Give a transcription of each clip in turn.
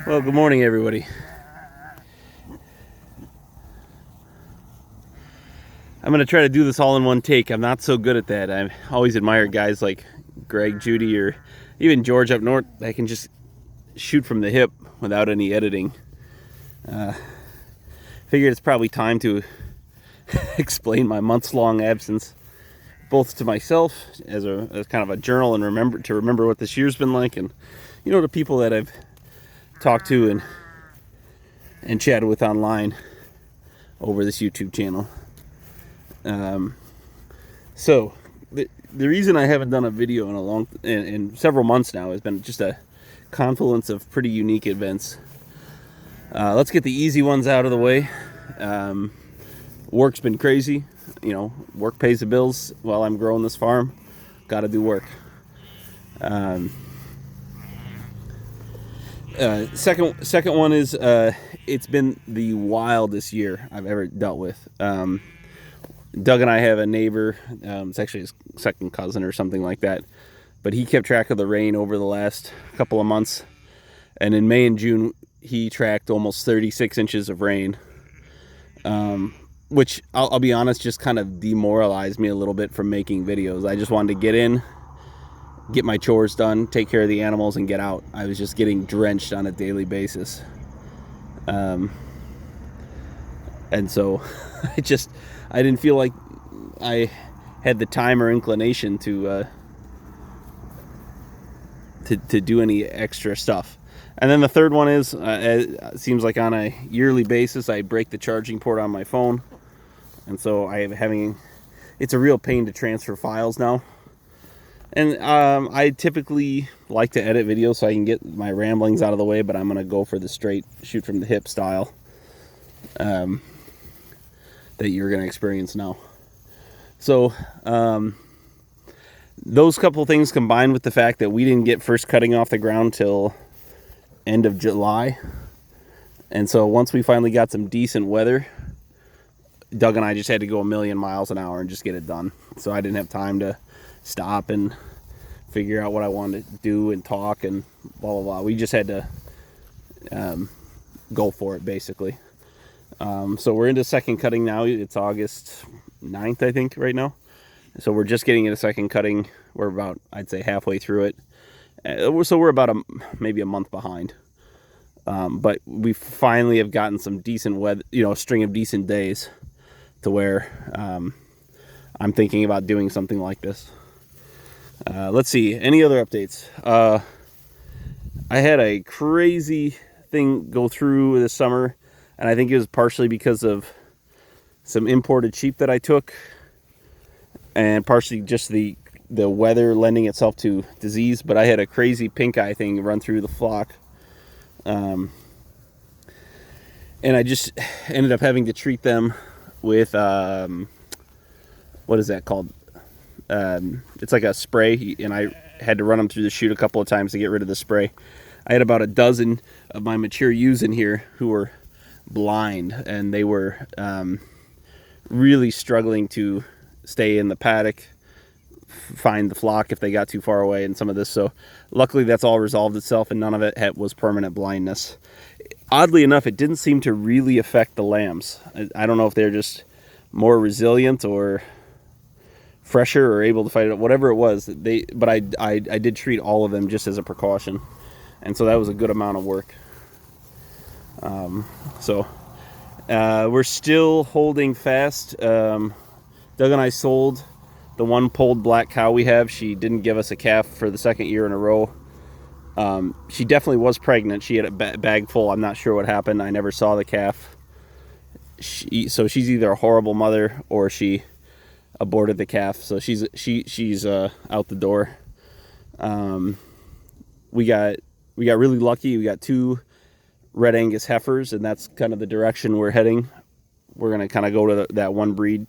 Well, good morning, everybody. I'm going to try to do this all in one take. I'm not so good at that. I always admire guys like Greg, Judy, or even George up north that can just shoot from the hip without any editing. Figured it's probably time to explain my months-long absence, both to myself as kind of a journal and remember what this year's been like, and to people that I've talked to and chatted with online over this YouTube channel. So the reason I haven't done a video in several months now has been just a confluence of pretty unique events. Let's get the easy ones out of the way. Work's been crazy. Work pays the bills while I'm growing this farm. Got to do work. Second one is it's been the wildest year I've ever dealt with. Doug and I have a neighbor. It's actually his second cousin or something like that. But he kept track of the rain over the last couple of months. And in May and June, he tracked almost 36 inches of rain. Which, I'll be honest, just kind of demoralized me a little bit from making videos. I just wanted to get in, get my chores done, take care of the animals, and get out. I was just getting drenched on a daily basis. And so I didn't feel like I had the time or inclination to do any extra stuff. And then the third one is, it seems like on a yearly basis, I break the charging port on my phone. And so it's a real pain to transfer files now. And I typically like to edit videos so I can get my ramblings out of the way, but I'm going to go for the straight shoot from the hip style that you're going to experience now. So those couple things combined with the fact that we didn't get first cutting off the ground till end of July. And so once we finally got some decent weather, Doug and I just had to go 1,000,000 miles an hour and just get it done. So I didn't have time to stop and figure out what I wanted to do and talk and blah, blah, blah. We just had to go for it, basically. So we're into second cutting now. It's August 9th, I think, right now. So we're just getting into second cutting. We're about, I'd say, halfway through it. So we're about maybe a month behind. But we finally have gotten some decent weather, a string of decent days to where I'm thinking about doing something like this. Let's see. Any other updates? I had a crazy thing go through this summer, and I think it was partially because of some imported sheep that I took, and partially just the weather lending itself to disease. But I had a crazy pink eye thing run through the flock. And I just ended up having to treat them with, what is that called? It's like a spray, and I had to run them through the chute a couple of times to get rid of the spray. I had about a dozen of my mature ewes in here who were blind, and they were really struggling to stay in the paddock, find the flock if they got too far away, and some of this. So luckily that's all resolved itself, and none of it was permanent blindness. Oddly enough, it didn't seem to really affect the lambs. I don't know if they're just more resilient or fresher or able to fight it, whatever it was. But I did treat all of them just as a precaution, and so that was a good amount of work. We're still holding fast. Doug and I sold the one polled black cow we have. She didn't give us a calf for the second year in a row. She definitely was pregnant. She had a bag full. I'm not sure what happened. I never saw the calf. So she's either a horrible mother or she aborted the calf. So she's out the door. We got really lucky. We got 2 red Angus heifers, and that's kind of the direction we're heading. We're going to kind of go to that one breed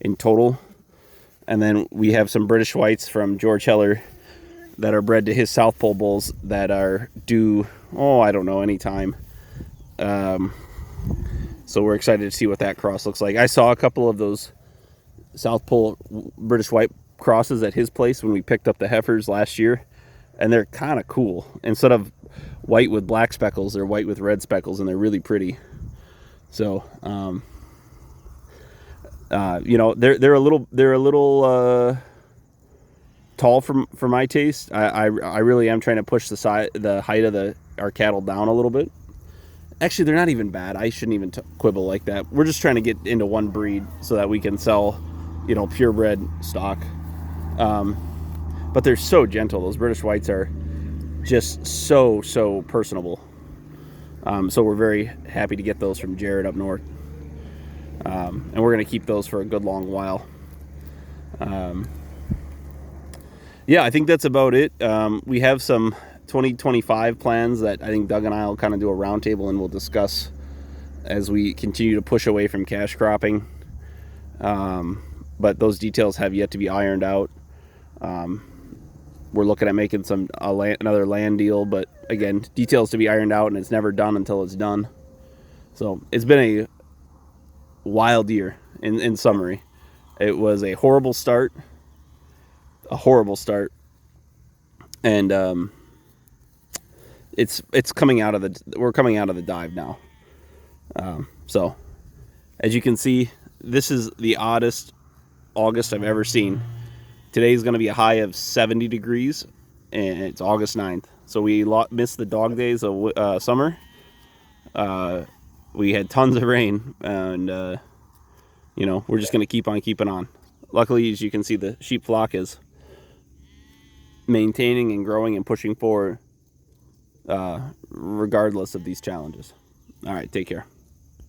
in total. And then we have some British whites from George Heller that are bred to his South Pole bulls that are due, I don't know, anytime. So we're excited to see what that cross looks like. I saw a couple of those South Pole British white crosses at his place when we picked up the heifers last year, and they're kind of cool. Instead of white with black speckles. They're white with red speckles, and they're really pretty. So, you know, they're a little tall for my taste. I really am trying to push the height of our cattle down a little bit. Actually, they're not even bad. I shouldn't even quibble like that. We're just trying to get into one breed so that we can sell, you know, purebred stock. But they're so gentle. Those British Whites are just so personable. So we're very happy to get those from Jared up north. And we're going to keep those for a good long while. Yeah, I think that's about it. We have some 2025 plans that I think Doug and I will kind of do a roundtable and we'll discuss as we continue to push away from cash cropping. But those details have yet to be ironed out. We're looking at making another land deal, but again, details to be ironed out, and it's never done until it's done. So it's been a wild year in summary. It was a horrible start, and we're coming out of the dive now. So as you can see, this is the oddest August I've ever seen. Today's going to be a high of 70 degrees, and it's August 9th. So we missed the dog days of summer. We had tons of rain, and you know, we're just going to keep on keeping on. Luckily, as you can see, the sheep flock is maintaining and growing and pushing forward regardless of these challenges. All right, take care.